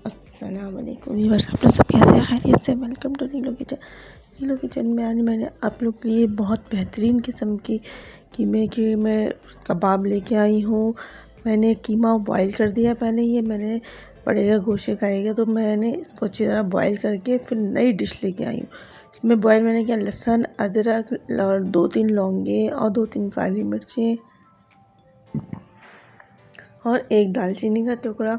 अस्सलाम वालेकुम व्यूअर्स, आप लोग सब कैसे हैं? खैरियत से? वेलकम टू नीलो किचन। नीलो किचन में आज मैंने आप लोग के लिए बहुत बेहतरीन किस्म की मैं कबाब लेके आई हूँ। मैंने कीमा बॉईल कर दिया पहले। ये मैंने पड़ेगा गोशे खाएगा, तो मैंने इसको अच्छी तरह बॉईल करके फिर नई डिश लेके आई हूँ। इसमें बॉईल मैंने किया लहसुन, अदरक और 2-3 लौंगे और 2-3 काली मिर्चें और एक दालचीनी का टुकड़ा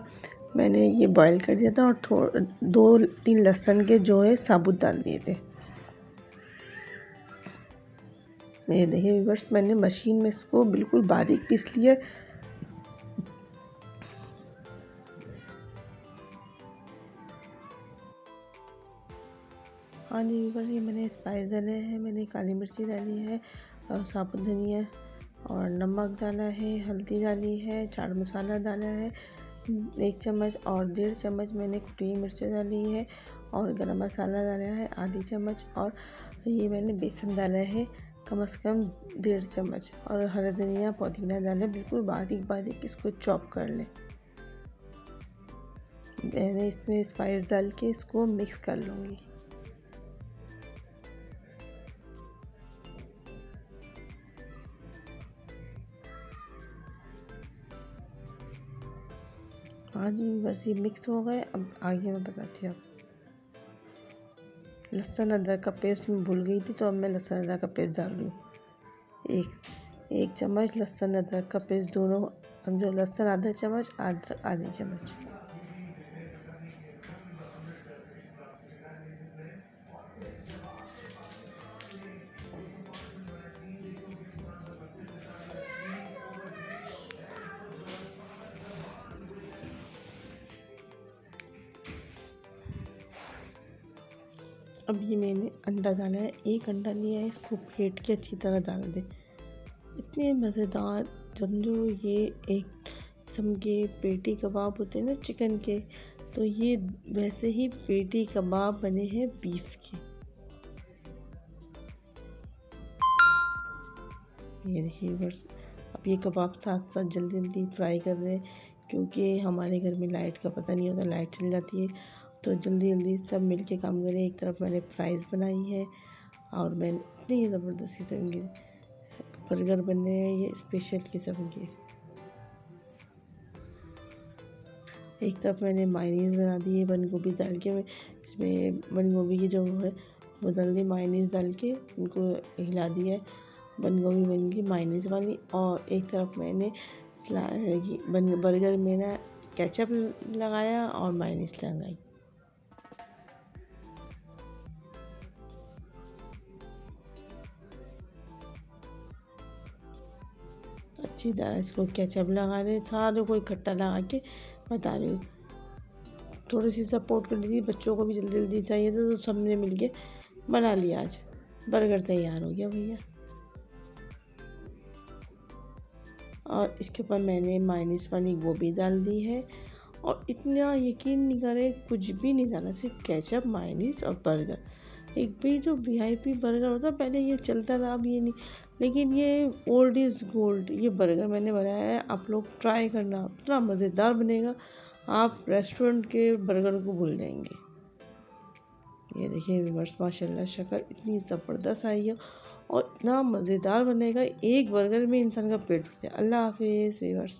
मैंने ये बॉईल कर दिया था, और 2-3 लहसुन के जो है साबुत डाल दिए थे। ये देखिए व्यूअर्स, मैंने मशीन में इसको बिल्कुल बारीक पीस लिया। हाँ जी व्यूअर्स, ये मैंने स्पाइस डाले हैं। मैंने काली मिर्ची डाली है और साबुत धनिया और नमक डाला है, हल्दी डाली है, चाट मसाला डाला है 1 चम्मच, और 1.5 चम्मच मैंने कुटी मिर्चें डाली है, और गरम मसाला डाला है आधी चम्मच, और ये मैंने बेसन डाला है कम से कम 1.5 चम्मच, और हरा धनिया पुदीना डाला। बिल्कुल बारीक बारीक इसको चॉप कर लें। मैंने इसमें स्पाइस डाल के इसको मिक्स कर लूँगी। हाँ जी बस ये मिक्स हो गए। अब आगे मैं बताती हूँ। लहसुन अदरक का पेस्ट मैं भूल गई थी, तो अब मैं लहसुन अदरक का पेस्ट डाल रही हूँ। एक चम्मच लहसुन अदरक का पेस्ट, दोनों समझो। लहसुन आधा चम्मच, अदरक आधी चम्मच। अब ये मैंने अंडा डाला है, 1 अंडा लिया है। इसको फेंट के अच्छी तरह डाल दें। इतने मज़ेदार समझो, ये एक किस्म के पेटी कबाब होते हैं ना चिकन के, तो ये वैसे ही पेटी कबाब बने हैं बीफ के। ये देखिए बस, अब ये कबाब साथ साथ जल्दी जल्दी फ्राई कर रहे हैं, क्योंकि हमारे घर में लाइट का पता नहीं होता, लाइट चल जाती है, तो जल्दी जल्दी सब मिल के काम करें। एक तरफ मैंने फ्राइज़ बनाई है, और मैंने इतनी ज़बरदस्त किस्म के बर्गर बने हैं, ये स्पेशल किस्म के। एक तरफ मैंने मायनीज़ बना दी है बंद गोभी डाल के। मैं इसमें बंद गोभी की जो है वो डाल दी, मायनीज़ डाल के उनको हिला दिया है। बंद गोभी बन गई मायनीज़ वाली। और एक तरफ मैंने बर्गर में ना केचप लगाया और मायनीज़ लगाई। अच्छी तरह इसको केचप लगा रहे, सारे को इकट्ठा लगा के बता रही हूँ। थोड़ी सी सपोर्ट कर ली थी, बच्चों को भी जल्दी जल्दी चाहिए था, तो सबने मिलके बना लिया। आज बर्गर तैयार हो गया भैया। और इसके ऊपर मैंने मायनीज़ वाली गोभी डाल दी है, और इतना यकीन नहीं करें, कुछ भी नहीं डाला, सिर्फ केचप, मायनीज़ और बर्गर। एक भी जो वीआईपी बर्गर होता पहले ये चलता था, अब ये नहीं। लेकिन ये ओल्ड इज़ गोल्ड, ये बर्गर मैंने बनाया है। आप लोग ट्राई करना, इतना मज़ेदार बनेगा, आप रेस्टोरेंट के बर्गर को भूल जाएंगे। ये देखिए व्यूअर्स, माशाल्लाह शक्ल इतनी ज़बरदस्त आई है, और इतना मज़ेदार बनेगा, एक बर्गर में इंसान का पेट भर जाए। अल्लाह हाफिज़ व्यूअर्स।